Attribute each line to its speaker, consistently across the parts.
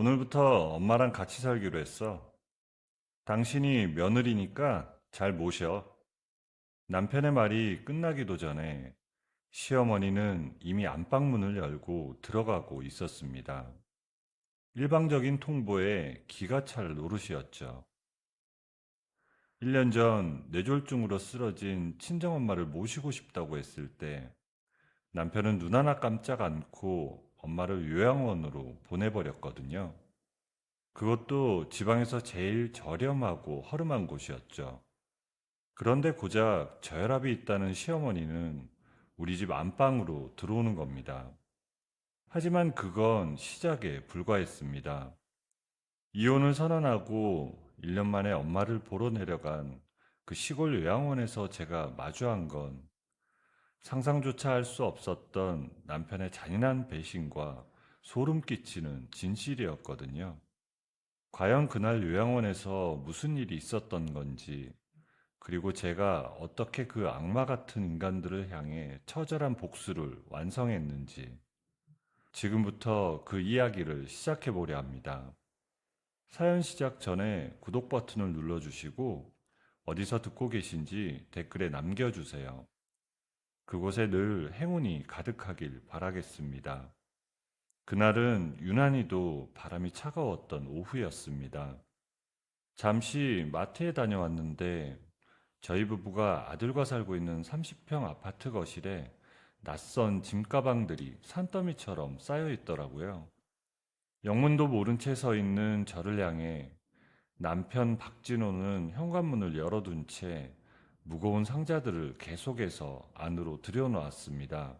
Speaker 1: 오늘부터 엄마랑 같이 살기로 했어. 당신이 며느리니까 잘 모셔. 남편의 말이 끝나기도 전에 시어머니는 이미 안방문을 열고 들어가고 있었습니다. 일방적인 통보에 기가 찰 노릇이었죠. 1년 전 뇌졸중으로 쓰러진 친정엄마를 모시고 싶다고 했을 때 남편은 눈 하나 깜짝 않고 엄마를 요양원으로 보내버렸거든요. 그것도 지방에서 제일 저렴하고 허름한 곳이었죠. 그런데 고작 저혈압이 있다는 시어머니는 우리 집 안방으로 들어오는 겁니다. 하지만 그건 시작에 불과했습니다. 이혼을 선언하고 1년 만에 엄마를 보러 내려간 그 시골 요양원에서 제가 마주한 건 상상조차 할 수 없었던 남편의 잔인한 배신과 소름 끼치는 진실이었거든요. 과연 그날 요양원에서 무슨 일이 있었던 건지, 그리고 제가 어떻게 그 악마 같은 인간들을 향해 처절한 복수를 완성했는지, 지금부터 그 이야기를 시작해 보려 합니다. 사연 시작 전에 구독 버튼을 눌러주시고, 어디서 듣고 계신지 댓글에 남겨주세요. 그곳에 늘 행운이 가득하길 바라겠습니다. 그날은 유난히도 바람이 차가웠던 오후였습니다. 잠시 마트에 다녀왔는데 저희 부부가 아들과 살고 있는 30평 아파트 거실에 낯선 짐가방들이 산더미처럼 쌓여 있더라고요. 영문도 모른 채 서 있는 저를 향해 남편 박진호는 현관문을 열어둔 채 무거운 상자들을 계속해서 안으로 들여놓았습니다.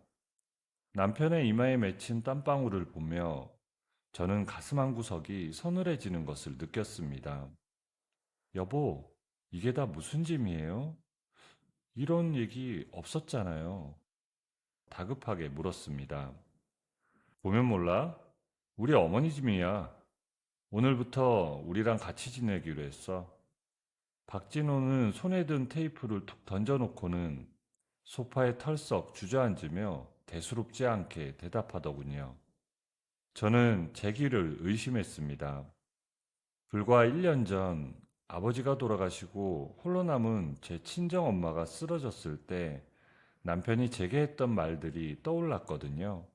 Speaker 1: 남편의 이마에 맺힌 땀방울을 보며 저는 가슴 한구석이 서늘해지는 것을 느꼈습니다. 여보, 이게 다 무슨 짐이에요? 이런 얘기 없었잖아요. 다급하게 물었습니다. 보면 몰라? 우리 어머니 짐이야. 오늘부터 우리랑 같이 지내기로 했어. 박진호는 손에 든 테이프를 툭 던져놓고는 소파에 털썩 주저앉으며 대수롭지 않게 대답하더군요. 저는 제 귀를 의심했습니다. 불과 1년 전 아버지가 돌아가시고 홀로 남은 제 친정엄마가 쓰러졌을 때 남편이 제게 했던 말들이 떠올랐거든요.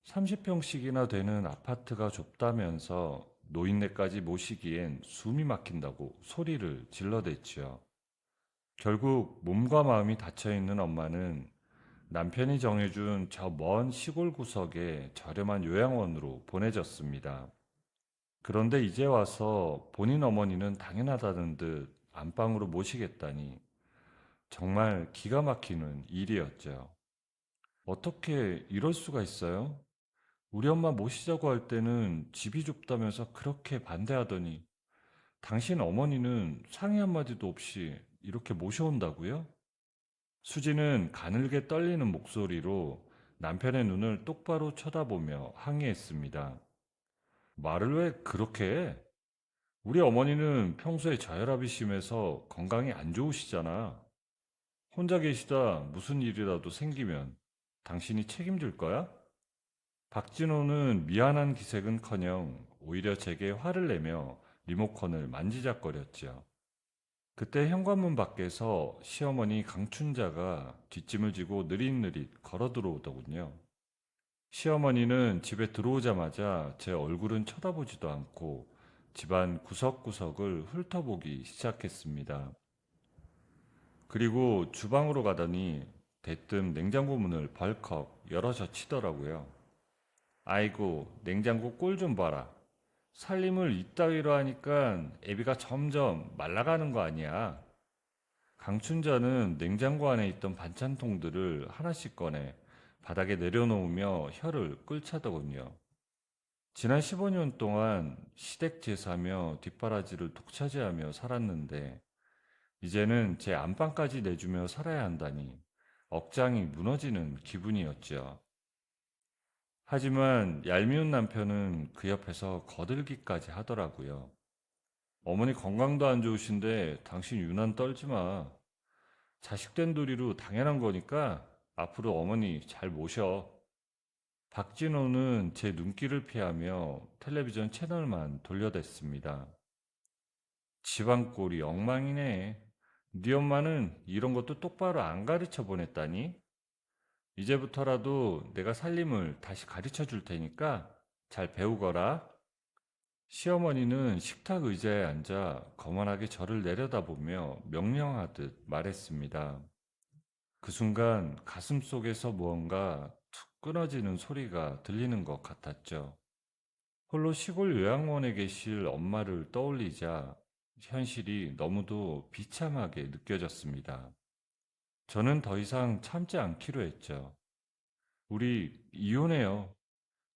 Speaker 1: 30평씩이나 되는 아파트가 좁다면서 노인네까지 모시기엔 숨이 막힌다고 소리를 질러댔지요. 결국 몸과 마음이 닫혀있는 엄마는 남편이 정해준 저 먼 시골 구석의 저렴한 요양원으로 보내졌습니다. 그런데 이제 와서 본인 어머니는 당연하다는 듯 안방으로 모시겠다니 정말 기가 막히는 일이었죠. 어떻게 이럴 수가 있어요? 우리 엄마 모시자고 할 때는 집이 좁다면서 그렇게 반대하더니 당신 어머니는 상의 한마디도 없이 이렇게 모셔온다고요? 수지는 가늘게 떨리는 목소리로 남편의 눈을 똑바로 쳐다보며 항의했습니다. 말을 왜 그렇게 해? 우리 어머니는 평소에 저혈압이 심해서 건강이 안 좋으시잖아. 혼자 계시다 무슨 일이라도 생기면 당신이 책임질 거야? 박진호는 미안한 기색은커녕 오히려 제게 화를 내며 리모컨을 만지작거렸지요. 그때 현관문 밖에서 시어머니 강춘자가 뒷짐을 지고 느릿느릿 걸어 들어오더군요. 시어머니는 집에 들어오자마자 제 얼굴은 쳐다보지도 않고 집안 구석구석을 훑어보기 시작했습니다. 그리고 주방으로 가더니 대뜸 냉장고 문을 벌컥 열어 젖히더라고요. 아이고, 냉장고 꼴 좀 봐라. 살림을 이따위로 하니까 애비가 점점 말라가는 거 아니야. 강춘자는 냉장고 안에 있던 반찬통들을 하나씩 꺼내 바닥에 내려놓으며 혀를 끌차더군요. 지난 15년 동안 시댁 제사며 뒷바라지를 독차지하며 살았는데 이제는 제 안방까지 내주며 살아야 한다니 억장이 무너지는 기분이었죠. 하지만 얄미운 남편은 그 옆에서 거들기까지 하더라고요. 어머니 건강도 안 좋으신데 당신 유난 떨지 마. 자식된 도리로 당연한 거니까 앞으로 어머니 잘 모셔. 박진호는 제 눈길을 피하며 텔레비전 채널만 돌려댔습니다. 집안 꼴이 엉망이네. 네 엄마는 이런 것도 똑바로 안 가르쳐 보냈다니? 이제부터라도 내가 살림을 다시 가르쳐 줄 테니까 잘 배우거라. 시어머니는 식탁 의자에 앉아 거만하게 저를 내려다보며 명령하듯 말했습니다. 그 순간 가슴 속에서 무언가 툭 끊어지는 소리가 들리는 것 같았죠. 홀로 시골 요양원에 계실 엄마를 떠올리자 현실이 너무도 비참하게 느껴졌습니다. 저는 더 이상 참지 않기로 했죠. 우리 이혼해요.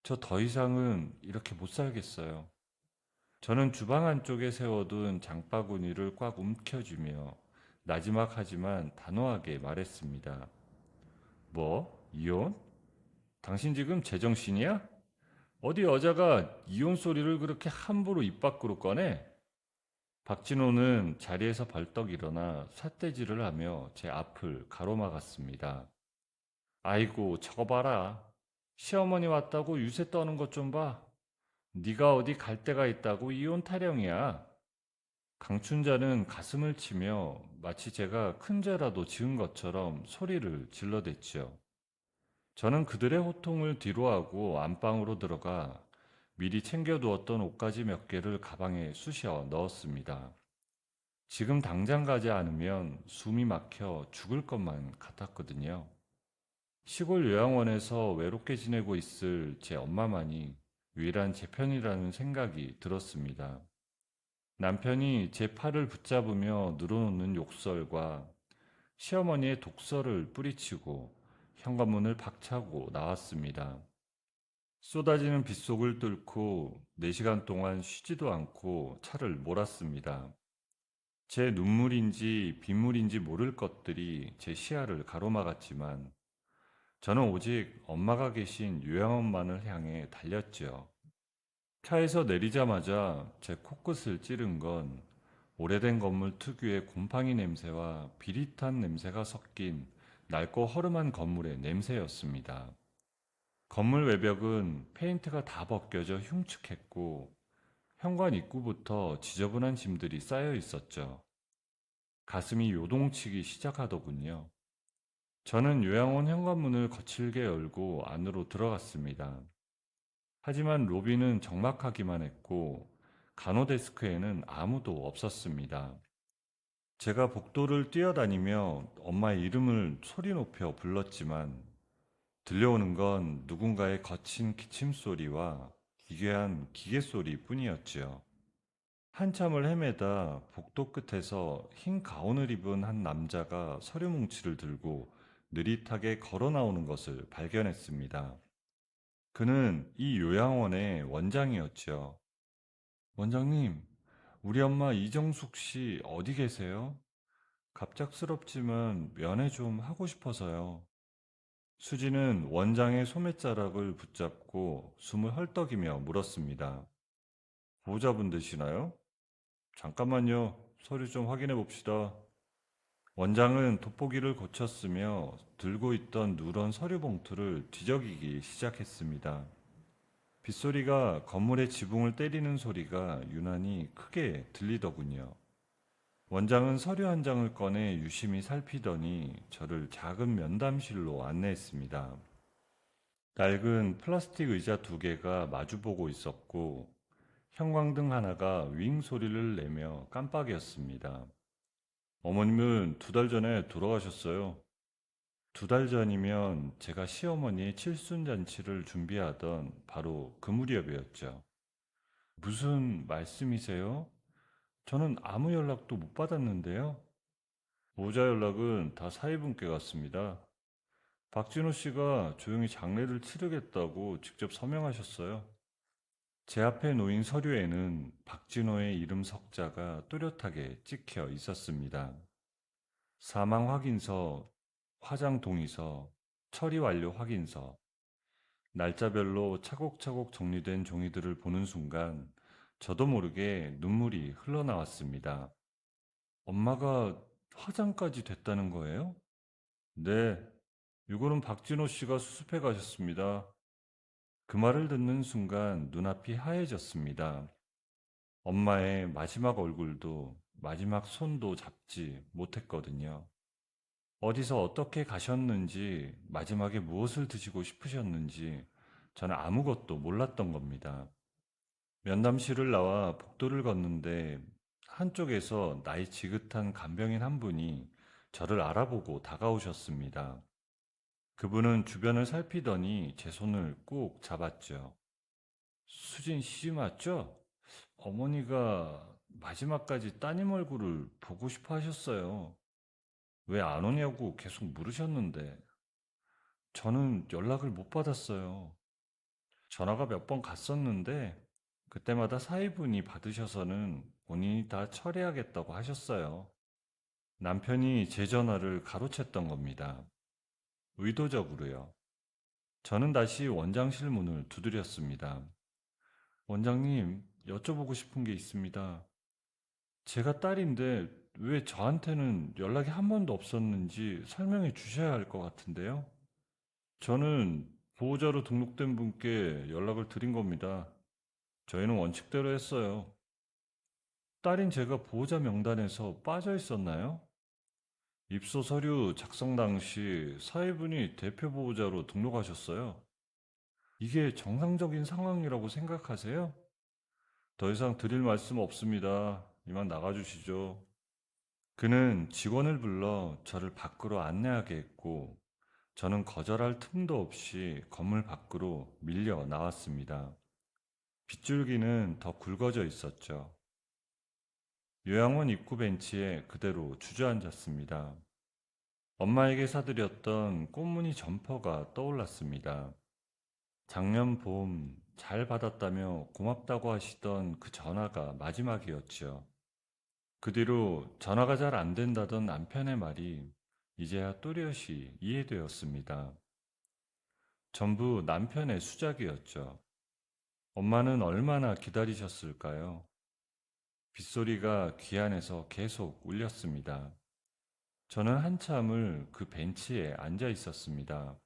Speaker 1: 저 더 이상은 이렇게 못 살겠어요. 저는 주방 안쪽에 세워둔 장바구니를 꽉 움켜쥐며 나지막하지만 단호하게 말했습니다. 뭐? 이혼? 당신 지금 제정신이야? 어디 여자가 이혼 소리를 그렇게 함부로 입 밖으로 꺼내? 박진호는 자리에서 벌떡 일어나 삿대질을 하며 제 앞을 가로막았습니다. 아이고, 저거 봐라. 시어머니 왔다고 유세 떠는 것 좀 봐. 네가 어디 갈 데가 있다고 이혼 타령이야. 강춘자는 가슴을 치며 마치 제가 큰 죄라도 지은 것처럼 소리를 질러댔지요. 저는 그들의 호통을 뒤로하고 안방으로 들어가 미리 챙겨두었던 옷가지 몇 개를 가방에 쑤셔 넣었습니다. 지금 당장 가지 않으면 숨이 막혀 죽을 것만 같았거든요. 시골 요양원에서 외롭게 지내고 있을 제 엄마만이 유일한 제 편이라는 생각이 들었습니다. 남편이 제 팔을 붙잡으며 늘어놓는 욕설과 시어머니의 독설을 뿌리치고 현관문을 박차고 나왔습니다. 쏟아지는 빗속을 뚫고 4시간 동안 쉬지도 않고 차를 몰았습니다. 제 눈물인지 빗물인지 모를 것들이 제 시야를 가로막았지만 저는 오직 엄마가 계신 요양원만을 향해 달렸지요. 차에서 내리자마자 제 코끝을 찌른 건 오래된 건물 특유의 곰팡이 냄새와 비릿한 냄새가 섞인 낡고 허름한 건물의 냄새였습니다. 건물 외벽은 페인트가 다 벗겨져 흉측했고 현관 입구부터 지저분한 짐들이 쌓여 있었죠. 가슴이 요동치기 시작하더군요. 저는 요양원 현관문을 거칠게 열고 안으로 들어갔습니다. 하지만 로비는 적막하기만 했고 간호데스크에는 아무도 없었습니다. 제가 복도를 뛰어다니며 엄마의 이름을 소리 높여 불렀지만 들려오는 건 누군가의 거친 기침 소리와 기괴한 기계 소리 뿐이었지요. 한참을 헤매다 복도 끝에서 흰 가운을 입은 한 남자가 서류 뭉치를 들고 느릿하게 걸어 나오는 것을 발견했습니다. 그는 이 요양원의 원장이었지요. 원장님, 우리 엄마 이정숙 씨 어디 계세요? 갑작스럽지만 면회 좀 하고 싶어서요. 수지는 원장의 소매자락을 붙잡고 숨을 헐떡이며 물었습니다. 보호자분 되시나요? 잠깐만요. 서류 좀 확인해 봅시다. 원장은 돋보기를 고쳤으며 들고 있던 누런 서류 봉투를 뒤적이기 시작했습니다. 빗소리가 건물의 지붕을 때리는 소리가 유난히 크게 들리더군요. 원장은 서류 한 장을 꺼내 유심히 살피더니 저를 작은 면담실로 안내했습니다. 낡은 플라스틱 의자 2개가 마주보고 있었고 형광등 하나가 윙 소리를 내며 깜빡이었습니다. 어머님은 2달 전에 돌아가셨어요. 2달 전이면 제가 시어머니의 칠순잔치를 준비하던 바로 그 무렵이었죠. 무슨 말씀이세요? 저는 아무 연락도 못 받았는데요. 보호자 연락은 다 사위분께 갔습니다. 박진호 씨가 조용히 장례를 치르겠다고 직접 서명하셨어요. 제 앞에 놓인 서류에는 박진호의 이름 석자가 또렷하게 찍혀 있었습니다. 사망 확인서, 화장 동의서, 처리 완료 확인서, 날짜별로 차곡차곡 정리된 종이들을 보는 순간 저도 모르게 눈물이 흘러나왔습니다. 엄마가 화장까지 됐다는 거예요? 네, 이거는 박진호 씨가 수습해 가셨습니다. 그 말을 듣는 순간 눈앞이 하얘졌습니다. 엄마의 마지막 얼굴도 마지막 손도 잡지 못했거든요. 어디서 어떻게 가셨는지, 마지막에 무엇을 드시고 싶으셨는지 저는 아무것도 몰랐던 겁니다. 면담실을 나와 복도를 걷는데 한쪽에서 나이 지긋한 간병인 한 분이 저를 알아보고 다가오셨습니다. 그분은 주변을 살피더니 제 손을 꾹 잡았죠. 수진 씨 맞죠? 어머니가 마지막까지 따님 얼굴을 보고 싶어 하셨어요. 왜 안 오냐고 계속 물으셨는데 저는 연락을 못 받았어요. 전화가 몇 번 갔었는데 그때마다 사위분이 받으셔서는 본인이 다 처리하겠다고 하셨어요. 남편이 제 전화를 가로챘던 겁니다. 의도적으로요. 저는 다시 원장실 문을 두드렸습니다. 원장님, 여쭤보고 싶은 게 있습니다. 제가 딸인데 왜 저한테는 연락이 한 번도 없었는지 설명해 주셔야 할 것 같은데요? 저는 보호자로 등록된 분께 연락을 드린 겁니다. 저희는 원칙대로 했어요. 딸인 제가 보호자 명단에서 빠져 있었나요? 입소 서류 작성 당시 사회분이 대표 보호자로 등록하셨어요. 이게 정상적인 상황이라고 생각하세요? 더 이상 드릴 말씀 없습니다. 이만 나가주시죠. 그는 직원을 불러 저를 밖으로 안내하게 했고, 저는 거절할 틈도 없이 건물 밖으로 밀려 나왔습니다. 빗줄기는 더 굵어져 있었죠. 요양원 입구 벤치에 그대로 주저앉았습니다. 엄마에게 사드렸던 꽃무늬 점퍼가 떠올랐습니다. 작년 봄 잘 받았다며 고맙다고 하시던 그 전화가 마지막이었지요. 그 뒤로 전화가 잘 안 된다던 남편의 말이 이제야 또렷이 이해되었습니다. 전부 남편의 수작이었죠. 엄마는 얼마나 기다리셨을까요? 빗소리가 귀 안에서 계속 울렸습니다. 저는 한참을 그 벤치에 앉아 있었습니다.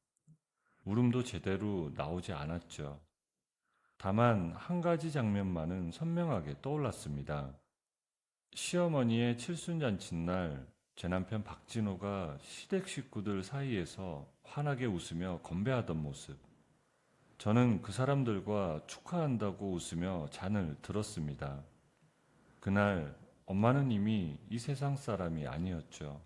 Speaker 1: 울음도 제대로 나오지 않았죠. 다만 한 가지 장면만은 선명하게 떠올랐습니다. 시어머니의 칠순잔치날 제 남편 박진호가 시댁 식구들 사이에서 환하게 웃으며 건배하던 모습. 저는 그 사람들과 축하한다고 웃으며 잔을 들었습니다. 그날 엄마는 이미 이 세상 사람이 아니었죠.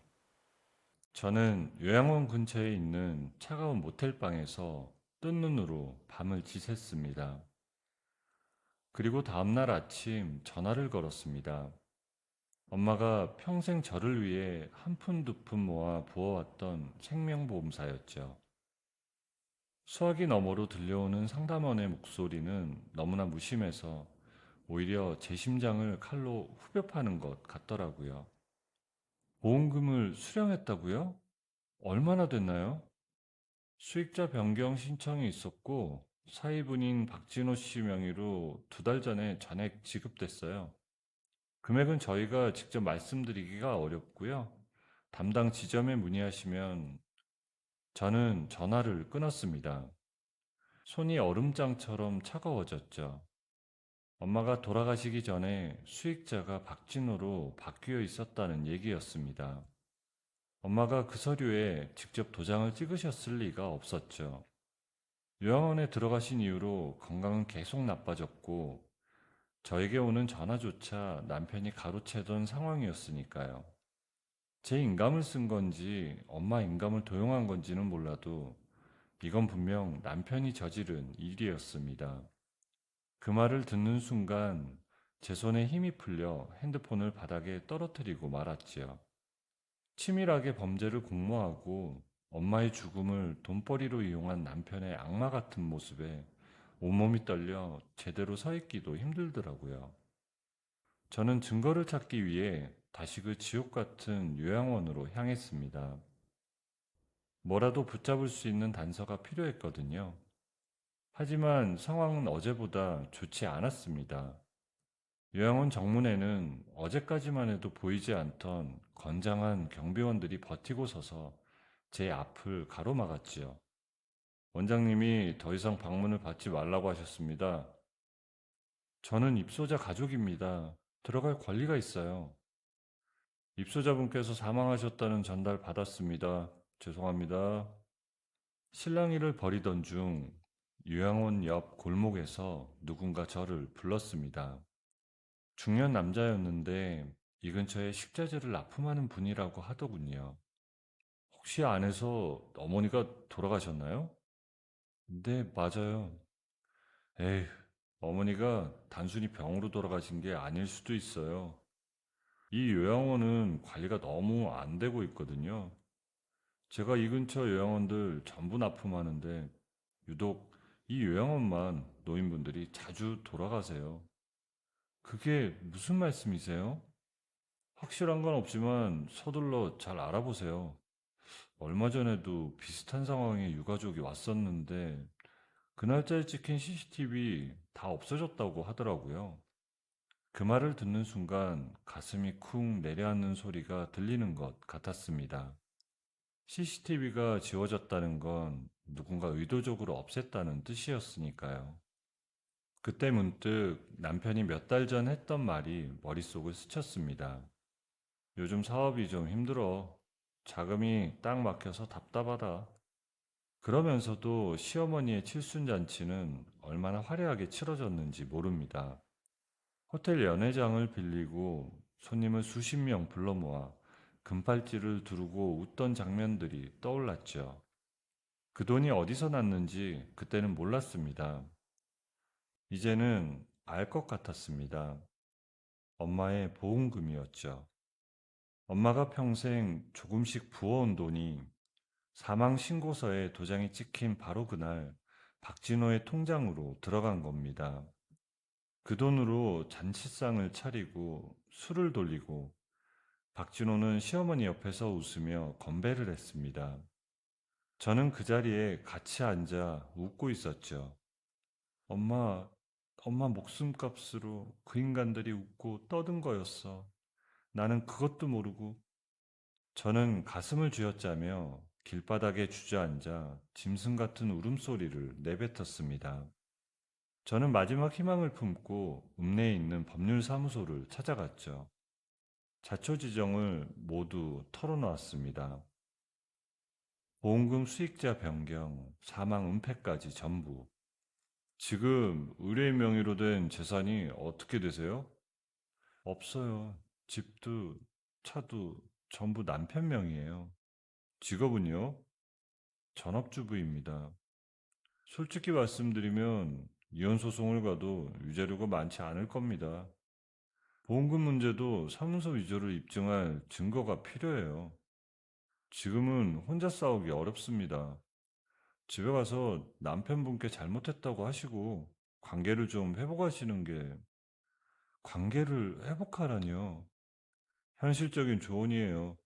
Speaker 1: 저는 요양원 근처에 있는 차가운 모텔방에서 뜬 눈으로 밤을 지샜습니다. 그리고 다음날 아침 전화를 걸었습니다. 엄마가 평생 저를 위해 한 푼 두 푼 모아 부어왔던 생명보험사였죠. 수화기 너머로 들려오는 상담원의 목소리는 너무나 무심해서 오히려 제 심장을 칼로 후벼 파는 것 같더라고요. 보험금을 수령했다고요? 얼마나 됐나요? 수익자 변경 신청이 있었고 사위분인 박진호 씨 명의로 2달 전에 전액 지급됐어요. 금액은 저희가 직접 말씀드리기가 어렵고요. 담당 지점에 문의하시면. 저는 전화를 끊었습니다. 손이 얼음장처럼 차가워졌죠. 엄마가 돌아가시기 전에 수익자가 박진호로 바뀌어 있었다는 얘기였습니다. 엄마가 그 서류에 직접 도장을 찍으셨을 리가 없었죠. 요양원에 들어가신 이후로 건강은 계속 나빠졌고 저에게 오는 전화조차 남편이 가로채던 상황이었으니까요. 제 인감을 쓴 건지 엄마 인감을 도용한 건지는 몰라도 이건 분명 남편이 저지른 일이었습니다. 그 말을 듣는 순간 제 손에 힘이 풀려 핸드폰을 바닥에 떨어뜨리고 말았지요. 치밀하게 범죄를 공모하고 엄마의 죽음을 돈벌이로 이용한 남편의 악마 같은 모습에 온몸이 떨려 제대로 서 있기도 힘들더라고요. 저는 증거를 찾기 위해 다시 그 지옥 같은 요양원으로 향했습니다. 뭐라도 붙잡을 수 있는 단서가 필요했거든요. 하지만 상황은 어제보다 좋지 않았습니다. 요양원 정문에는 어제까지만 해도 보이지 않던 건장한 경비원들이 버티고 서서 제 앞을 가로막았지요. 원장님이 더 이상 방문을 받지 말라고 하셨습니다. 저는 입소자 가족입니다. 들어갈 권리가 있어요. 입소자분께서 사망하셨다는 전달 받았습니다. 죄송합니다. 실랑이를 벌이던 중 요양원 옆 골목에서 누군가 저를 불렀습니다. 중년 남자였는데 이 근처에 식자재를 납품하는 분이라고 하더군요. 혹시 안에서 어머니가 돌아가셨나요? 네, 맞아요. 에휴, 어머니가 단순히 병으로 돌아가신 게 아닐 수도 있어요. 이 요양원은 관리가 너무 안 되고 있거든요. 제가 이 근처 요양원들 전부 납품하는데 유독 이 요양원만 노인분들이 자주 돌아가세요. 그게 무슨 말씀이세요? 확실한 건 없지만 서둘러 잘 알아보세요. 얼마 전에도 비슷한 상황에 유가족이 왔었는데 그 날짜에 찍힌 CCTV 다 없어졌다고 하더라고요. 그 말을 듣는 순간 가슴이 쿵 내려앉는 소리가 들리는 것 같았습니다. CCTV가 지워졌다는 건 누군가 의도적으로 없앴다는 뜻이었으니까요. 그때 문득 남편이 몇 달 전 했던 말이 머릿속을 스쳤습니다. 요즘 사업이 좀 힘들어. 자금이 딱 막혀서 답답하다. 그러면서도 시어머니의 칠순잔치는 얼마나 화려하게 치러졌는지 모릅니다. 호텔 연회장을 빌리고 손님을 수십 명 불러 모아 금팔찌를 두르고 웃던 장면들이 떠올랐죠. 그 돈이 어디서 났는지 그때는 몰랐습니다. 이제는 알 것 같았습니다. 엄마의 보험금이었죠. 엄마가 평생 조금씩 부어온 돈이 사망 신고서에 도장이 찍힌 바로 그날 박진호의 통장으로 들어간 겁니다. 그 돈으로 잔치상을 차리고 술을 돌리고 박진호는 시어머니 옆에서 웃으며 건배를 했습니다. 저는 그 자리에 같이 앉아 웃고 있었죠. 엄마, 엄마 목숨값으로 그 인간들이 웃고 떠든 거였어. 나는 그것도 모르고. 저는 가슴을 쥐어짜며 길바닥에 주저앉아 짐승 같은 울음소리를 내뱉었습니다. 저는 마지막 희망을 품고 읍내에 있는 법률사무소를 찾아갔죠. 자초지정을 모두 털어놓았습니다. 보험금 수익자 변경, 사망 은폐까지 전부. 지금 의뢰인 명의로 된 재산이 어떻게 되세요? 없어요. 집도 차도 전부 남편 명의예요. 직업은요? 전업주부입니다. 솔직히 말씀드리면 이혼 소송을 가도 유죄료가 많지 않을 겁니다. 보험금 문제도 사문서 위조를 입증할 증거가 필요해요. 지금은 혼자 싸우기 어렵습니다. 집에 가서 남편분께 잘못했다고 하시고 관계를 좀 회복하시는 게 관계를 회복하라니요. 현실적인 조언이에요.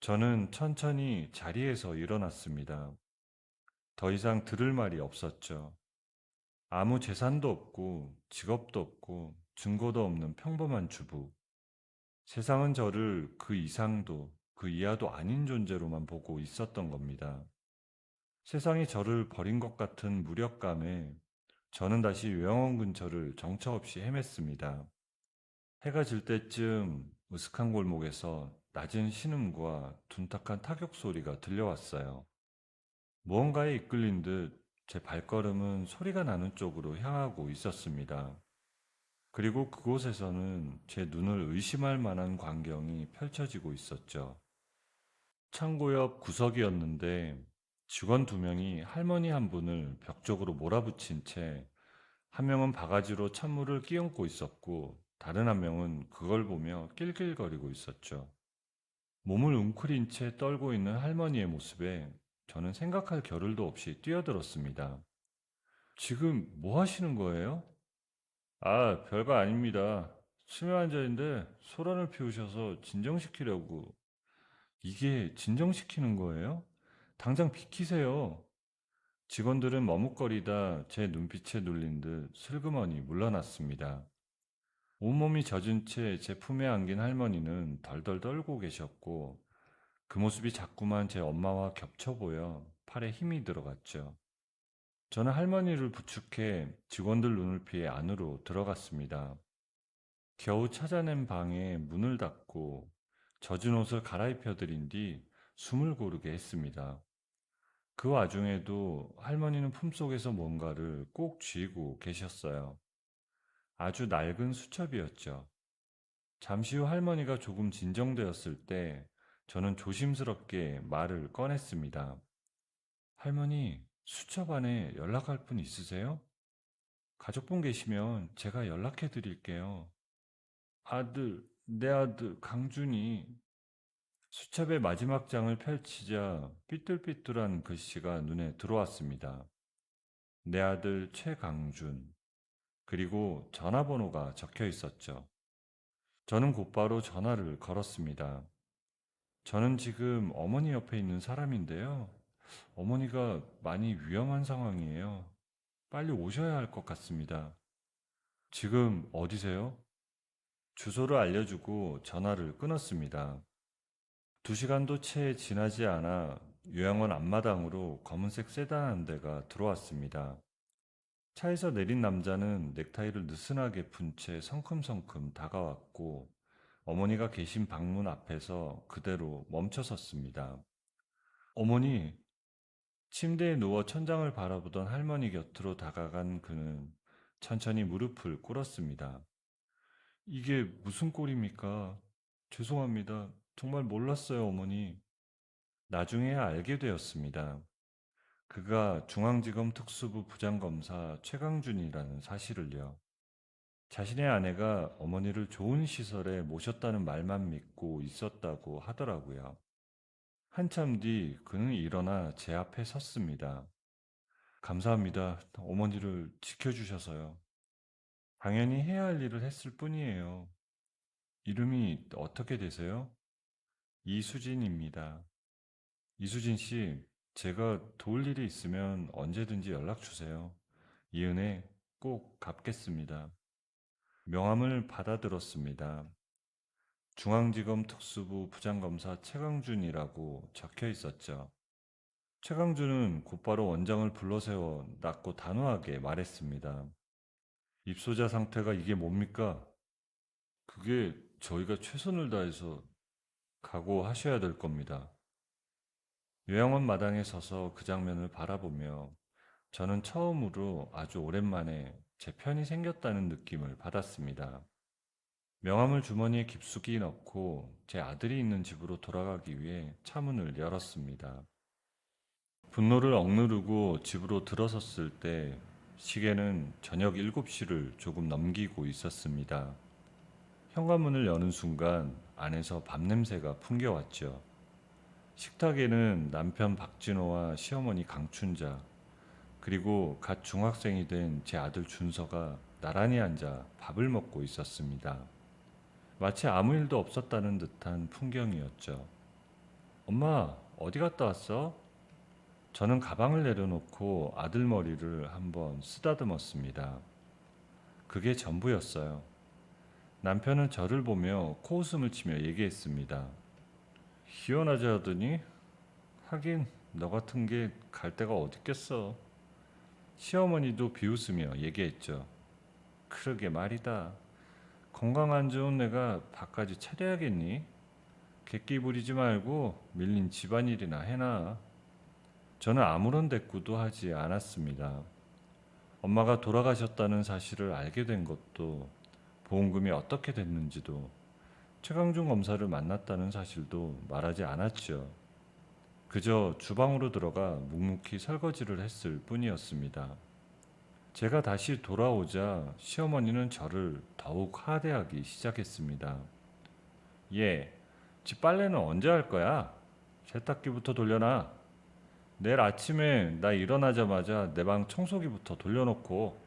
Speaker 1: 저는 천천히 자리에서 일어났습니다. 더 이상 들을 말이 없었죠. 아무 재산도 없고 직업도 없고 증거도 없는 평범한 주부. 세상은 저를 그 이상도 그 이하도 아닌 존재로만 보고 있었던 겁니다. 세상이 저를 버린 것 같은 무력감에 저는 다시 요양원 근처를 정처 없이 헤맸습니다. 해가 질 때쯤 으슥한 골목에서 낮은 신음과 둔탁한 타격 소리가 들려왔어요. 무언가에 이끌린 듯 제 발걸음은 소리가 나는 쪽으로 향하고 있었습니다. 그리고 그곳에서는 제 눈을 의심할 만한 광경이 펼쳐지고 있었죠. 창고 옆 구석이었는데 직원 두 명이 할머니 한 분을 벽 쪽으로 몰아붙인 채 한 명은 바가지로 찬물을 끼얹고 있었고 다른 한 명은 그걸 보며 낄낄거리고 있었죠. 몸을 웅크린 채 떨고 있는 할머니의 모습에 저는 생각할 겨를도 없이 뛰어들었습니다. 지금 뭐 하시는 거예요? 아, 별거 아닙니다. 치매 환자인데 소란을 피우셔서 진정시키려고. 이게 진정시키는 거예요? 당장 비키세요. 직원들은 머뭇거리다 제 눈빛에 눌린 듯 슬그머니 물러났습니다. 온몸이 젖은 채 제 품에 안긴 할머니는 덜덜 떨고 계셨고 그 모습이 자꾸만 제 엄마와 겹쳐 보여 팔에 힘이 들어갔죠. 저는 할머니를 부축해 직원들 눈을 피해 안으로 들어갔습니다. 겨우 찾아낸 방에 문을 닫고 젖은 옷을 갈아입혀 드린 뒤 숨을 고르게 했습니다. 그 와중에도 할머니는 품속에서 뭔가를 꼭 쥐고 계셨어요. 아주 낡은 수첩이었죠. 잠시 후 할머니가 조금 진정되었을 때 저는 조심스럽게 말을 꺼냈습니다. 할머니, 수첩 안에 연락할 분 있으세요? 가족분 계시면 제가 연락해 드릴게요. 내 아들, 강준이. 수첩의 마지막 장을 펼치자 삐뚤삐뚤한 글씨가 눈에 들어왔습니다. 내 아들 최강준. 그리고 전화번호가 적혀 있었죠. 저는 곧바로 전화를 걸었습니다. 저는 지금 어머니 옆에 있는 사람인데요. 어머니가 많이 위험한 상황이에요. 빨리 오셔야 할 것 같습니다. 지금 어디세요? 주소를 알려주고 전화를 끊었습니다. 2시간도 채 지나지 않아 요양원 앞마당으로 검은색 세단 한 대가 들어왔습니다. 차에서 내린 남자는 넥타이를 느슨하게 푼 채 성큼성큼 다가왔고 어머니가 계신 방문 앞에서 그대로 멈춰 섰습니다. 어머니, 침대에 누워 천장을 바라보던 할머니 곁으로 다가간 그는 천천히 무릎을 꿇었습니다. 이게 무슨 꼴입니까? 죄송합니다. 정말 몰랐어요, 어머니. 나중에 알게 되었습니다. 그가 중앙지검 특수부 부장검사 최강준이라는 사실을요. 자신의 아내가 어머니를 좋은 시설에 모셨다는 말만 믿고 있었다고 하더라고요. 한참 뒤 그는 일어나 제 앞에 섰습니다. 감사합니다. 어머니를 지켜주셔서요. 당연히 해야 할 일을 했을 뿐이에요. 이름이 어떻게 되세요? 이수진입니다. 이수진 씨, 제가 도울 일이 있으면 언제든지 연락 주세요. 이 은혜 꼭 갚겠습니다. 명함을 받아들었습니다. 중앙지검 특수부 부장검사 최강준이라고 적혀 있었죠. 최강준은 곧바로 원장을 불러세워 낮고 단호하게 말했습니다. 입소자 상태가 이게 뭡니까? 그게 저희가 최선을 다해서 각오하셔야 될 겁니다. 요양원 마당에 서서 그 장면을 바라보며 저는 처음으로 아주 오랜만에 제 편이 생겼다는 느낌을 받았습니다. 명함을 주머니에 깊숙이 넣고 제 아들이 있는 집으로 돌아가기 위해 차문을 열었습니다. 분노를 억누르고 집으로 들어섰을 때 시계는 저녁 7시를 조금 넘기고 있었습니다. 현관문을 여는 순간 안에서 밥 냄새가 풍겨왔죠. 식탁에는 남편 박진호와 시어머니 강춘자, 그리고 갓 중학생이 된 제 아들 준서가 나란히 앉아 밥을 먹고 있었습니다. 마치 아무 일도 없었다는 듯한 풍경이었죠. 엄마, 어디 갔다 왔어? 저는 가방을 내려놓고 아들 머리를 한번 쓰다듬었습니다. 그게 전부였어요. 남편은 저를 보며 코웃음을 치며 얘기했습니다. 희연하지 하더니 하긴 너 같은 게 갈 데가 어딨겠어. 시어머니도 비웃으며 얘기했죠. 그러게 말이다. 건강 안 좋은 내가 밥까지 차려야겠니? 객기 부리지 말고 밀린 집안일이나 해놔. 저는 아무런 대꾸도 하지 않았습니다. 엄마가 돌아가셨다는 사실을 알게 된 것도, 보험금이 어떻게 됐는지도, 최강준 검사를 만났다는 사실도 말하지 않았죠. 그저 주방으로 들어가 묵묵히 설거지를 했을 뿐이었습니다. 제가 다시 돌아오자 시어머니는 저를 더욱 하대하기 시작했습니다. 예, 집 빨래는 언제 할 거야? 세탁기부터 돌려놔. 내일 아침에 나 일어나자마자 내 방 청소기부터 돌려놓고.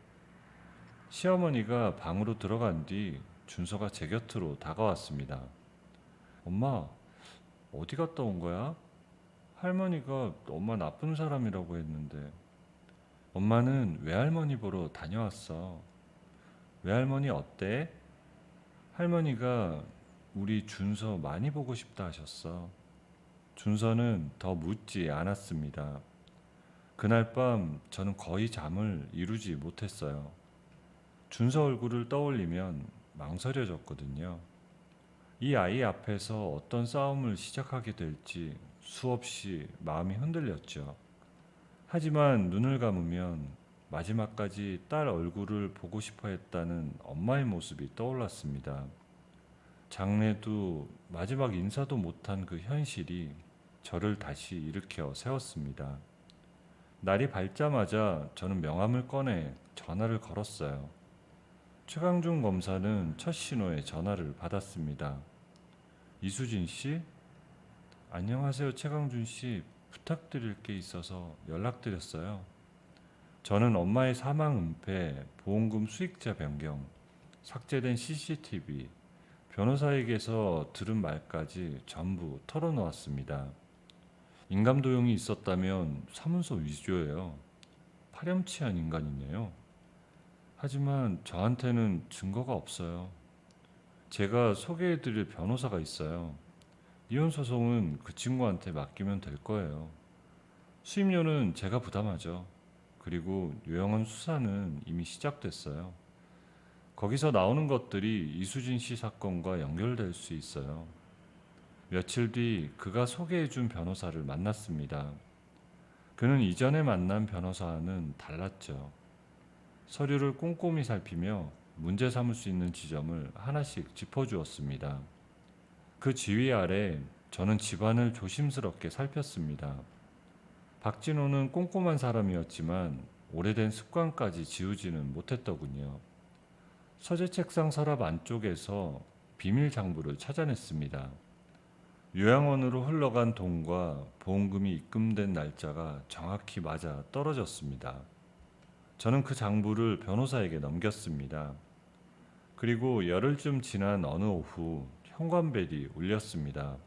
Speaker 1: 시어머니가 방으로 들어간 뒤 준서가 제 곁으로 다가왔습니다. 엄마, 어디 갔다 온 거야? 할머니가 엄마 나쁜 사람이라고 했는데. 엄마는 외할머니 보러 다녀왔어. 외할머니 어때? 할머니가 우리 준서 많이 보고 싶다 하셨어. 준서는 더 묻지 않았습니다. 그날 밤 저는 거의 잠을 이루지 못했어요. 준서 얼굴을 떠올리면 망설여졌거든요. 이 아이 앞에서 어떤 싸움을 시작하게 될지 수없이 마음이 흔들렸죠. 하지만 눈을 감으면 마지막까지 딸 얼굴을 보고 싶어 했다는 엄마의 모습이 떠올랐습니다. 장래도 마지막 인사도 못한 그 현실이 저를 다시 일으켜 세웠습니다. 날이 밝자마자 저는 명함을 꺼내 전화를 걸었어요. 최강준 검사는 첫 신호에 전화를 받았습니다. 이수진 씨? 안녕하세요, 최강준 씨. 부탁드릴 게 있어서 연락드렸어요. 저는 엄마의 사망 은폐, 보험금 수익자 변경, 삭제된 CCTV, 변호사에게서 들은 말까지 전부 털어놓았습니다. 인감도용이 있었다면 사문서 위조예요. 파렴치한 인간이네요. 하지만 저한테는 증거가 없어요. 제가 소개해드릴 변호사가 있어요. 이혼 소송은 그 친구한테 맡기면 될 거예요. 수임료는 제가 부담하죠. 그리고 요양원 수사는 이미 시작됐어요. 거기서 나오는 것들이 이수진 씨 사건과 연결될 수 있어요. 며칠 뒤 그가 소개해준 변호사를 만났습니다. 그는 이전에 만난 변호사와는 달랐죠. 서류를 꼼꼼히 살피며 문제 삼을 수 있는 지점을 하나씩 짚어주었습니다. 그 지휘 아래 저는 집안을 조심스럽게 살폈습니다. 박진호는 꼼꼼한 사람이었지만 오래된 습관까지 지우지는 못했더군요. 서재 책상 서랍 안쪽에서 비밀 장부를 찾아냈습니다. 요양원으로 흘러간 돈과 보험금이 입금된 날짜가 정확히 맞아 떨어졌습니다. 저는 그 장부를 변호사에게 넘겼습니다. 그리고 열흘쯤 지난 어느 오후 현관벨이 울렸습니다.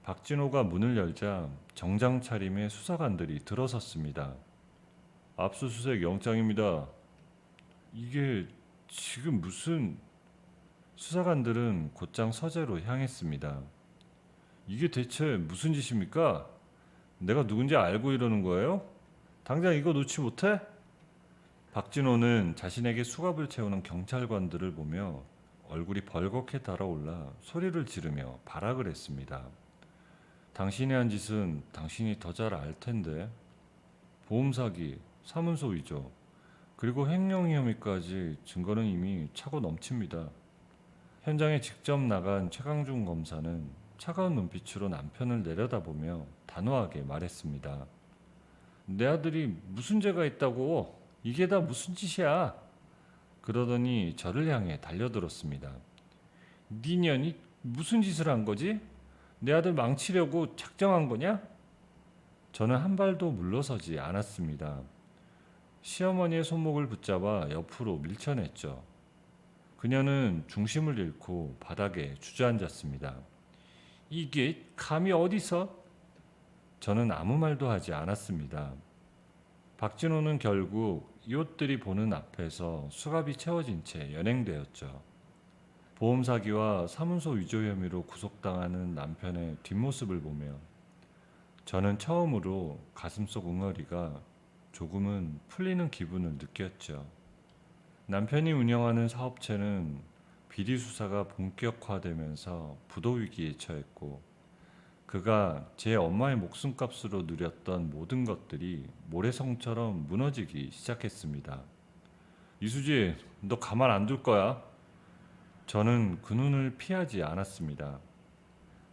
Speaker 1: 박진호가 문을 열자 정장 차림의 수사관들이 들어섰습니다. 압수수색 영장입니다. 이게 지금 무슨... 수사관들은 곧장 서재로 향했습니다. 이게 대체 무슨 짓입니까? 내가 누군지 알고 이러는 거예요? 당장 이거 놓지 못해? 박진호는 자신에게 수갑을 채우는 경찰관들을 보며 얼굴이 벌겋게 달아올라 소리를 지르며 발악을 했습니다. 당신이 한 짓은 당신이 더 잘 알 텐데. 보험 사기, 사문서 위조, 그리고 횡령 혐의까지 증거는 이미 차고 넘칩니다. 현장에 직접 나간 최강준 검사는 차가운 눈빛으로 남편을 내려다보며 단호하게 말했습니다. 내 아들이 무슨 죄가 있다고? 이게 다 무슨 짓이야? 그러더니 저를 향해 달려들었습니다. 네 년이 무슨 짓을 한 거지? 내 아들 망치려고 작정한 거냐? 저는 한 발도 물러서지 않았습니다. 시어머니의 손목을 붙잡아 옆으로 밀쳐냈죠. 그녀는 중심을 잃고 바닥에 주저앉았습니다. 이게 감히 어디서? 저는 아무 말도 하지 않았습니다. 박진호는 결국 이웃들이 보는 앞에서 수갑이 채워진 채 연행되었죠. 보험 사기와 사문서 위조 혐의로 구속당하는 남편의 뒷모습을 보며 저는 처음으로 가슴속 응어리가 조금은 풀리는 기분을 느꼈죠. 남편이 운영하는 사업체는 비리 수사가 본격화되면서 부도 위기에 처했고 그가 제 엄마의 목숨값으로 누렸던 모든 것들이 모래성처럼 무너지기 시작했습니다. 이수지, 너 가만 안 둘 거야? 저는 그 눈을 피하지 않았습니다.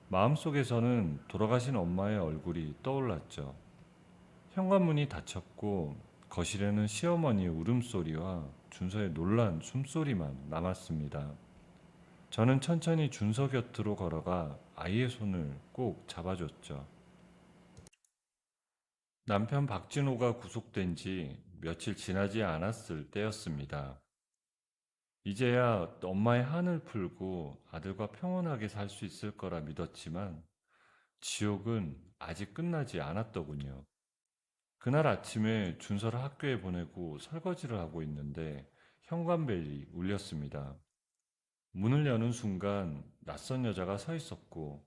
Speaker 1: 마음속에서는 돌아가신 엄마의 얼굴이 떠올랐죠. 현관문이 닫혔고 거실에는 시어머니의 울음소리와 준서의 놀란 숨소리만 남았습니다. 저는 천천히 준서 곁으로 걸어가 아이의 손을 꼭 잡아줬죠. 남편 박진호가 구속된 지 며칠 지나지 않았을 때였습니다. 이제야 엄마의 한을 풀고 아들과 평온하게 살 수 있을 거라 믿었지만 지옥은 아직 끝나지 않았더군요. 그날 아침에 준서를 학교에 보내고 설거지를 하고 있는데 현관벨이 울렸습니다. 문을 여는 순간 낯선 여자가 서 있었고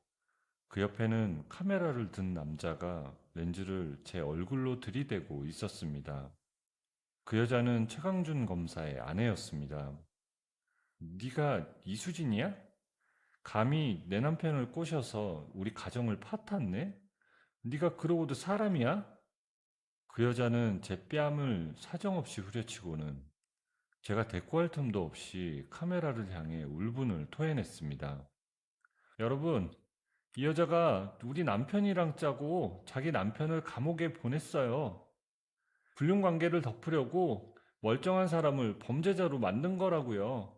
Speaker 1: 그 옆에는 카메라를 든 남자가 렌즈를 제 얼굴로 들이대고 있었습니다. 그 여자는 최강준 검사의 아내였습니다. 네가 이수진이야? 감히 내 남편을 꼬셔서 우리 가정을 파탄내? 네가 그러고도 사람이야? 그 여자는 제 뺨을 사정없이 후려치고는 제가 대꾸할 틈도 없이 카메라를 향해 울분을 토해냈습니다. 여러분, 이 여자가 우리 남편이랑 짜고 자기 남편을 감옥에 보냈어요. 불륜관계를 덮으려고 멀쩡한 사람을 범죄자로 만든 거라고요.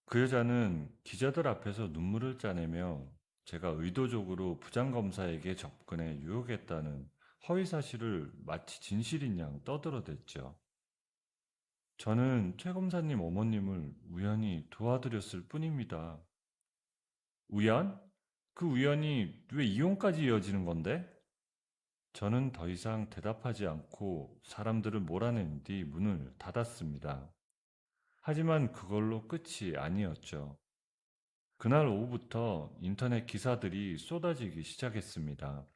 Speaker 1: 그 여자는 기자들 앞에서 눈물을 짜내며 제가 의도적으로 부장검사에게 접근해 유혹했다는 허위 사실을 마치 진실인 양 떠들어댔죠. 저는 최 검사님 어머님을 우연히 도와드렸을 뿐입니다. 우연? 그 우연이 왜 이혼까지 이어지는 건데? 저는 더 이상 대답하지 않고 사람들을 몰아낸 뒤 문을 닫았습니다. 하지만 그걸로 끝이 아니었죠. 그날 오후부터 인터넷 기사들이 쏟아지기 시작했습니다.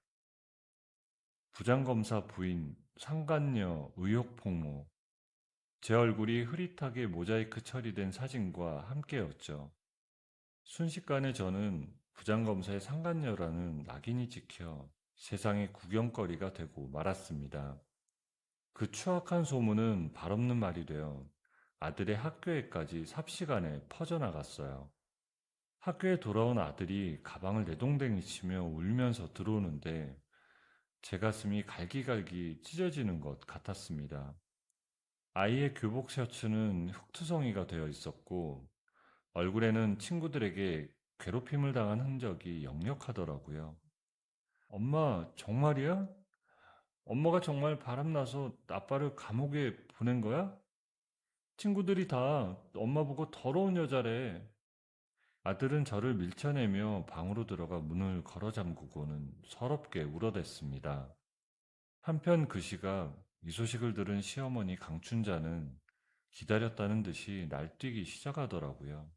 Speaker 1: 부장검사 부인, 상간녀, 의혹 폭로. 제 얼굴이 흐릿하게 모자이크 처리된 사진과 함께였죠. 순식간에 저는 부장검사의 상간녀라는 낙인이 찍혀 세상의 구경거리가 되고 말았습니다. 그 추악한 소문은 발없는 말이 되어 아들의 학교에까지 삽시간에 퍼져나갔어요. 학교에 돌아온 아들이 가방을 내동댕이 치며 울면서 들어오는데 제 가슴이 갈기갈기 찢어지는 것 같았습니다. 아이의 교복 셔츠는 흙투성이가 되어 있었고 얼굴에는 친구들에게 괴롭힘을 당한 흔적이 역력하더라고요. 엄마, 정말이야? 엄마가 정말 바람나서 아빠를 감옥에 보낸 거야? 친구들이 다 엄마 보고 더러운 여자래. 아들은 저를 밀쳐내며 방으로 들어가 문을 걸어 잠그고는 서럽게 울어댔습니다. 한편 그 시각 이 소식을 들은 시어머니 강춘자는 기다렸다는 듯이 날뛰기 시작하더라고요.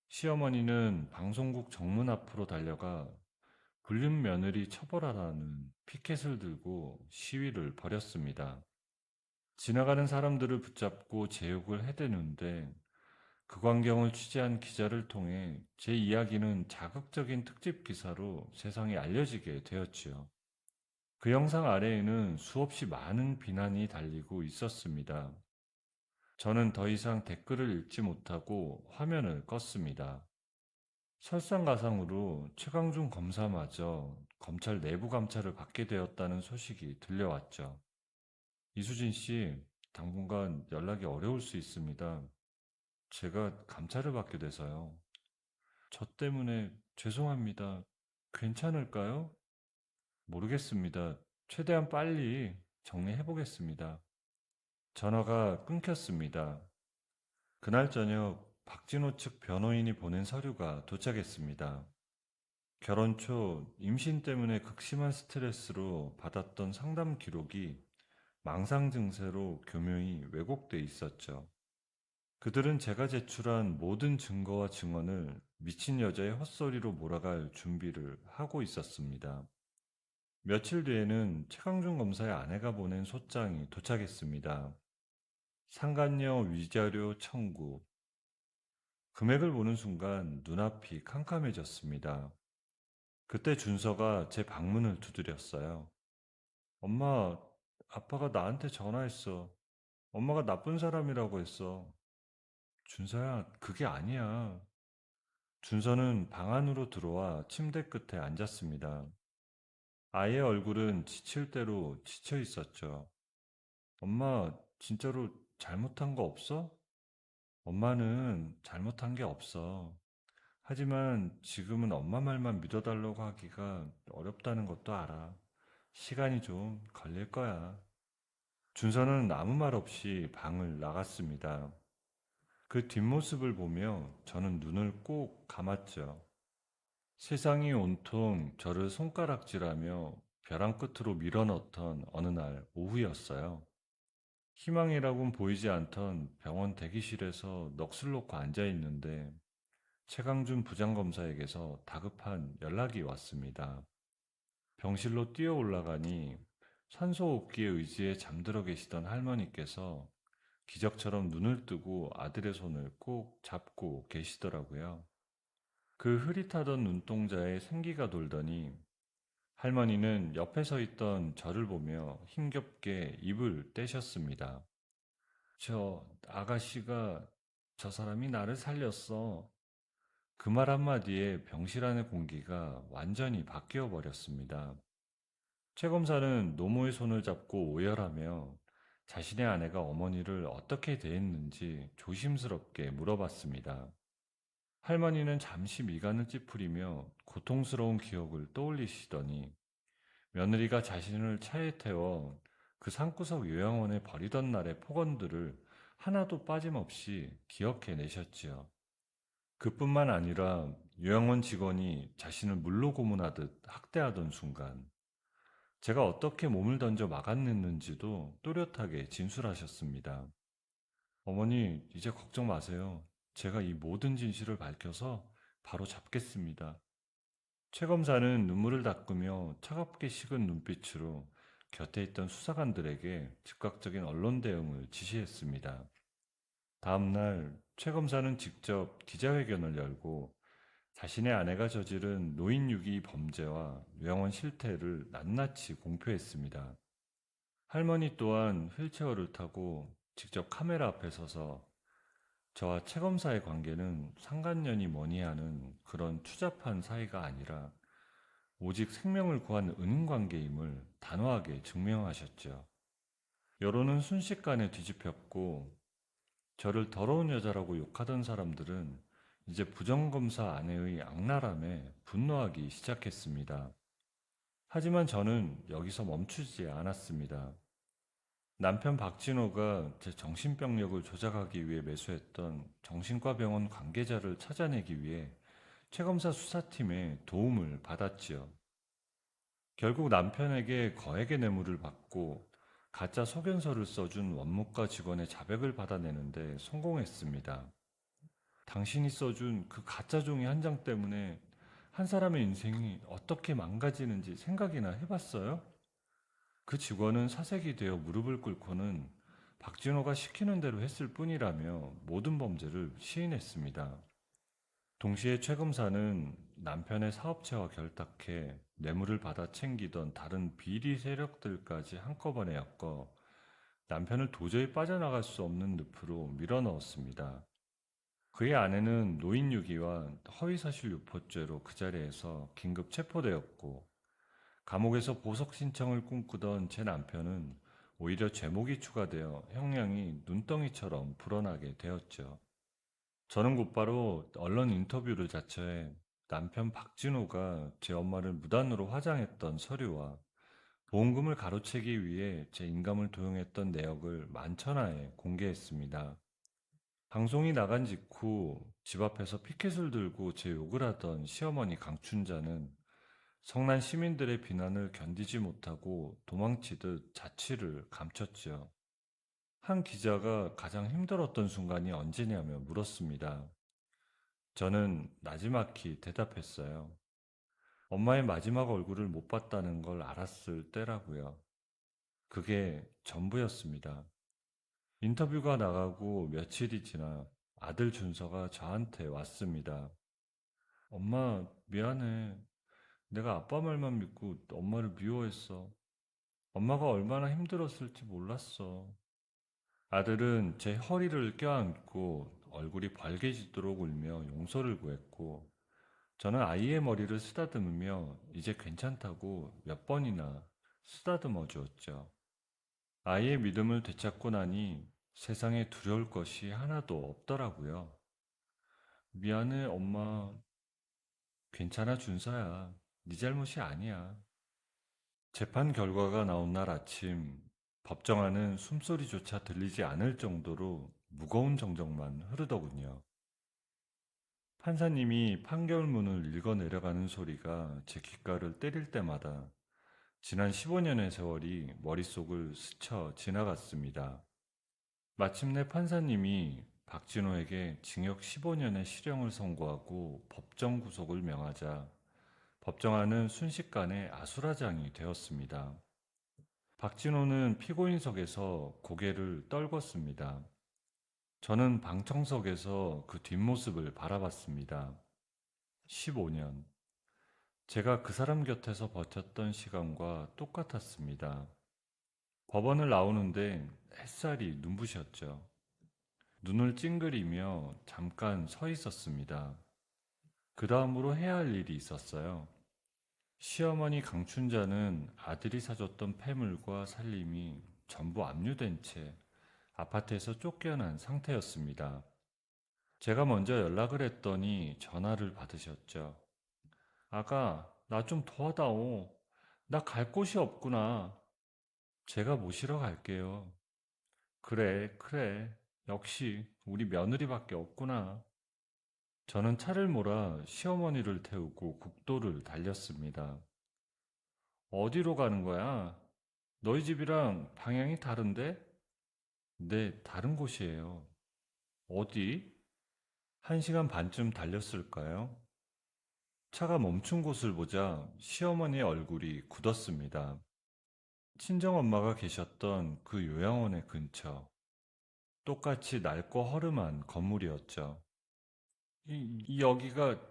Speaker 1: 시어머니는 방송국 정문 앞으로 달려가 불륜 며느리 처벌하라는 피켓을 들고 시위를 벌였습니다. 지나가는 사람들을 붙잡고 제욕을 해대는데 그 광경을 취재한 기자를 통해 제 이야기는 자극적인 특집 기사로 세상에 알려지게 되었지요. 그 영상 아래에는 수없이 많은 비난이 달리고 있었습니다. 저는 더 이상 댓글을 읽지 못하고 화면을 껐습니다. 설상가상으로 최강준 검사마저 검찰 내부 감찰을 받게 되었다는 소식이 들려왔죠. 이수진 씨, 당분간 연락이 어려울 수 있습니다. 제가 감찰을 받게 돼서요. 저 때문에 죄송합니다. 괜찮을까요? 모르겠습니다. 최대한 빨리 정리해보겠습니다. 전화가 끊겼습니다. 그날 저녁 박진호 측 변호인이 보낸 서류가 도착했습니다. 결혼 초 임신 때문에 극심한 스트레스로 받았던 상담 기록이 망상 증세로 교묘히 왜곡돼 있었죠. 그들은 제가 제출한 모든 증거와 증언을 미친 여자의 헛소리로 몰아갈 준비를 하고 있었습니다. 며칠 뒤에는 최강준 검사의 아내가 보낸 소장이 도착했습니다. 상간녀 위자료 청구. 금액을 보는 순간 눈앞이 캄캄해졌습니다. 그때 준서가 제 방문을 두드렸어요. 엄마, 아빠가 나한테 전화했어. 엄마가 나쁜 사람이라고 했어. 준서야, 그게 아니야. 준서는 방 안으로 들어와 침대 끝에 앉았습니다. 아이의 얼굴은 지칠 대로 지쳐 있었죠. 엄마, 진짜로 잘못한 거 없어? 엄마는 잘못한 게 없어. 하지만 지금은 엄마 말만 믿어달라고 하기가 어렵다는 것도 알아. 시간이 좀 걸릴 거야. 준서는 아무 말 없이 방을 나갔습니다. 그 뒷모습을 보며 저는 눈을 꼭 감았죠. 세상이 온통 저를 손가락질하며 벼랑 끝으로 밀어넣던 어느 날 오후였어요. 희망이라곤 보이지 않던 병원 대기실에서 넋을 놓고 앉아 있는데 최강준 부장검사에게서 다급한 연락이 왔습니다. 병실로 뛰어 올라가니 산소호흡기에 의지해 잠들어 계시던 할머니께서 기적처럼 눈을 뜨고 아들의 손을 꼭 잡고 계시더라고요. 그 흐릿하던 눈동자에 생기가 돌더니 할머니는 옆에 서 있던 저를 보며 힘겹게 입을 떼셨습니다. 저 아가씨가 저 사람이 나를 살렸어. 그 말 한마디에 병실 안의 공기가 완전히 바뀌어 버렸습니다. 최 검사는 노모의 손을 잡고 오열하며 자신의 아내가 어머니를 어떻게 대했는지 조심스럽게 물어봤습니다. 할머니는 잠시 미간을 찌푸리며 고통스러운 기억을 떠올리시더니 며느리가 자신을 차에 태워 그 산구석 요양원에 버리던 날의 폭언들을 하나도 빠짐없이 기억해내셨지요. 그뿐만 아니라 요양원 직원이 자신을 물로 고문하듯 학대하던 순간 제가 어떻게 몸을 던져 막아냈는지도 또렷하게 진술하셨습니다. 어머니, 이제 걱정 마세요. 제가 이 모든 진실을 밝혀서 바로 잡겠습니다. 최 검사는 눈물을 닦으며 차갑게 식은 눈빛으로 곁에 있던 수사관들에게 즉각적인 언론 대응을 지시했습니다. 다음 날 최 검사는 직접 기자회견을 열고 자신의 아내가 저지른 노인유기 범죄와 요양원 실태를 낱낱이 공표했습니다. 할머니 또한 휠체어를 타고 직접 카메라 앞에 서서 저와 최 검사의 관계는 상간년이 뭐니 하는 그런 추잡한 사이가 아니라 오직 생명을 구한 은인관계임을 단호하게 증명하셨죠. 여론은 순식간에 뒤집혔고 저를 더러운 여자라고 욕하던 사람들은 이제 부정검사 아내의 악랄함에 분노하기 시작했습니다. 하지만 저는 여기서 멈추지 않았습니다. 남편 박진호가 제 정신병력을 조작하기 위해 매수했던 정신과 병원 관계자를 찾아내기 위해 최검사 수사팀의 도움을 받았지요. 결국 남편에게 거액의 뇌물을 받고 가짜 소견서를 써준 원무과 직원의 자백을 받아내는데 성공했습니다. 당신이 써준 그 가짜 종이 한 장 때문에 한 사람의 인생이 어떻게 망가지는지 생각이나 해봤어요? 그 직원은 사색이 되어 무릎을 꿇고는 박진호가 시키는 대로 했을 뿐이라며 모든 범죄를 시인했습니다. 동시에 최 검사는 남편의 사업체와 결탁해 뇌물을 받아 챙기던 다른 비리 세력들까지 한꺼번에 엮어 남편을 도저히 빠져나갈 수 없는 늪으로 밀어넣었습니다. 그의 아내는 노인유기와 허위사실 유포죄로 그 자리에서 긴급 체포되었고 감옥에서 보석 신청을 꿈꾸던 제 남편은 오히려 죄목이 추가되어 형량이 눈덩이처럼 불어나게 되었죠. 저는 곧바로 언론 인터뷰를 자처해 남편 박진호가 제 엄마를 무단으로 화장했던 서류와 보험금을 가로채기 위해 제 인감을 도용했던 내역을 만천하에 공개했습니다. 방송이 나간 직후 집 앞에서 피켓을 들고 제 욕을 하던 시어머니 강춘자는 성난 시민들의 비난을 견디지 못하고 도망치듯 자취를 감췄지요. 한 기자가 가장 힘들었던 순간이 언제냐며 물었습니다. 저는 나지막히 대답했어요. 엄마의 마지막 얼굴을 못 봤다는 걸 알았을 때라고요. 그게 전부였습니다. 인터뷰가 나가고 며칠이 지나 아들 준서가 저한테 왔습니다. 엄마, 미안해. 내가 아빠 말만 믿고 엄마를 미워했어. 엄마가 얼마나 힘들었을지 몰랐어. 아들은 제 허리를 껴안고 얼굴이 벌개지도록 울며 용서를 구했고, 저는 아이의 머리를 쓰다듬으며 이제 괜찮다고 몇 번이나 쓰다듬어 주었죠. 아이의 믿음을 되찾고 나니 세상에 두려울 것이 하나도 없더라고요. 미안해, 엄마. 괜찮아, 준서야. 네 잘못이 아니야. 재판 결과가 나온 날 아침, 법정 안은 숨소리조차 들리지 않을 정도로 무거운 정적만 흐르더군요. 판사님이 판결문을 읽어 내려가는 소리가 제 귓가를 때릴 때마다 지난 15년의 세월이 머릿속을 스쳐 지나갔습니다. 마침내 판사님이 박진호에게 징역 15년의 실형을 선고하고 법정 구속을 명하자 법정하는 순식간에 아수라장이 되었습니다. 박진호는 피고인석에서 고개를 떨궜습니다. 저는 방청석에서 그 뒷모습을 바라봤습니다. 15년. 제가 그 사람 곁에서 버텼던 시간과 똑같았습니다. 법원을 나오는데 햇살이 눈부셨죠. 눈을 찡그리며 잠깐 서 있었습니다. 그 다음으로 해야 할 일이 있었어요. 시어머니 강춘자는 아들이 사줬던 폐물과 살림이 전부 압류된 채 아파트에서 쫓겨난 상태였습니다. 제가 먼저 연락을 했더니 전화를 받으셨죠. 아가, 나 좀 도와다오. 나 갈 곳이 없구나. 제가 모시러 갈게요. 그래, 그래. 역시 우리 며느리밖에 없구나. 저는 차를 몰아 시어머니를 태우고 국도를 달렸습니다. 어디로 가는 거야? 너희 집이랑 방향이 다른데? 네, 다른 곳이에요. 어디? 1시간 반쯤 달렸을까요? 차가 멈춘 곳을 보자 시어머니의 얼굴이 굳었습니다. 친정엄마가 계셨던 그 요양원의 근처. 똑같이 낡고 허름한 건물이었죠.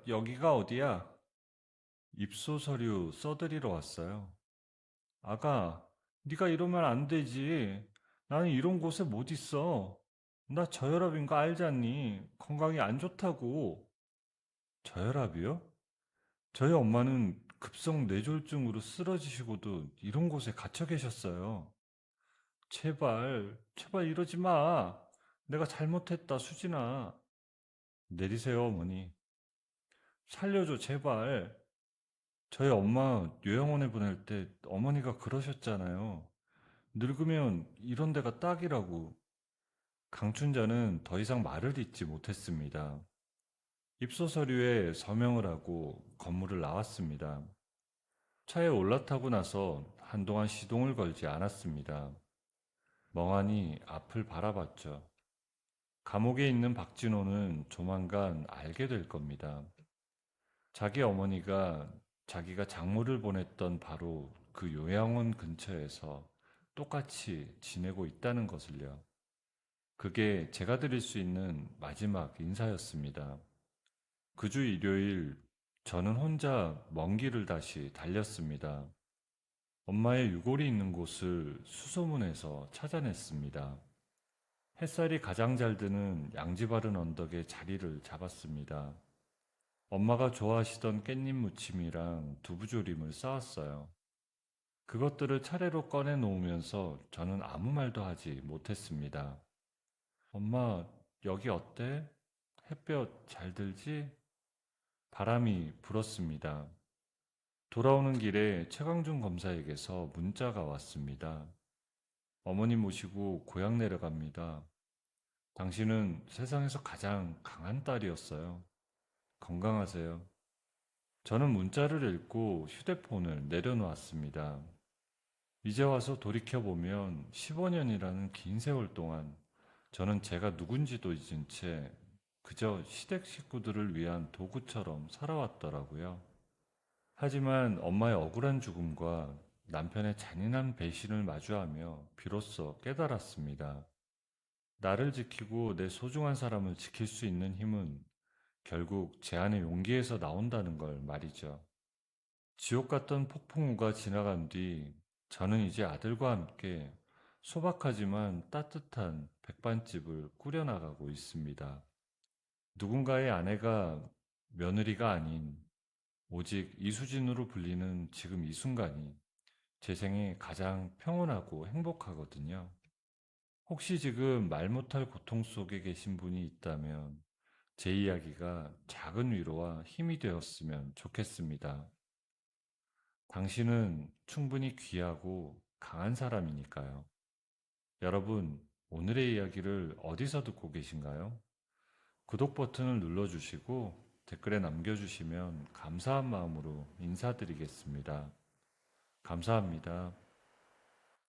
Speaker 1: 여기가 어디야? 입소 서류 써드리러 왔어요. 아가, 네가 이러면 안 되지. 나는 이런 곳에 못 있어. 나 저혈압인 거 알잖니. 건강이 안 좋다고. 저혈압이요? 저희 엄마는 급성 뇌졸중으로 쓰러지시고도 이런 곳에 갇혀 계셨어요. 제발, 제발 이러지 마. 내가 잘못했다, 수진아. 내리세요, 어머니. 살려줘, 제발. 저희 엄마 요양원에 보낼 때 어머니가 그러셨잖아요. 늙으면 이런 데가 딱이라고. 강춘자는 더 이상 말을 잇지 못했습니다. 입소 서류에 서명을 하고 건물을 나왔습니다. 차에 올라타고 나서 한동안 시동을 걸지 않았습니다. 멍하니 앞을 바라봤죠. 감옥에 있는 박진호는 조만간 알게 될 겁니다. 자기 어머니가 자기가 장모를 보냈던 바로 그 요양원 근처에서 똑같이 지내고 있다는 것을요. 그게 제가 드릴 수 있는 마지막 인사였습니다. 그 주 일요일, 저는 혼자 먼 길을 다시 달렸습니다. 엄마의 유골이 있는 곳을 수소문해서 찾아냈습니다. 햇살이 가장 잘 드는 양지바른 언덕에 자리를 잡았습니다. 엄마가 좋아하시던 깻잎 무침이랑 두부조림을 쌓았어요. 그것들을 차례로 꺼내 놓으면서 저는 아무 말도 하지 못했습니다. 엄마, 여기 어때? 햇볕 잘 들지? 바람이 불었습니다. 돌아오는 길에 최강준 검사에게서 문자가 왔습니다. 어머니 모시고 고향 내려갑니다. 당신은 세상에서 가장 강한 딸이었어요. 건강하세요. 저는 문자를 읽고 휴대폰을 내려놓았습니다. 이제 와서 돌이켜보면 15년이라는 긴 세월 동안 저는 제가 누군지도 잊은 채 그저 시댁 식구들을 위한 도구처럼 살아왔더라고요. 하지만 엄마의 억울한 죽음과 남편의 잔인한 배신을 마주하며 비로소 깨달았습니다. 나를 지키고 내 소중한 사람을 지킬 수 있는 힘은 결국 제 안의 용기에서 나온다는 걸 말이죠. 지옥 같던 폭풍우가 지나간 뒤 저는 이제 아들과 함께 소박하지만 따뜻한 백반집을 꾸려나가고 있습니다. 누군가의 아내가 며느리가 아닌 오직 이수진으로 불리는 지금 이 순간이 제 생에 가장 평온하고 행복하거든요. 혹시 지금 말 못할 고통 속에 계신 분이 있다면 제 이야기가 작은 위로와 힘이 되었으면 좋겠습니다. 당신은 충분히 귀하고 강한 사람이니까요. 여러분, 오늘의 이야기를 어디서 듣고 계신가요? 구독 버튼을 눌러주시고 댓글에 남겨주시면 감사한 마음으로 인사드리겠습니다. 감사합니다.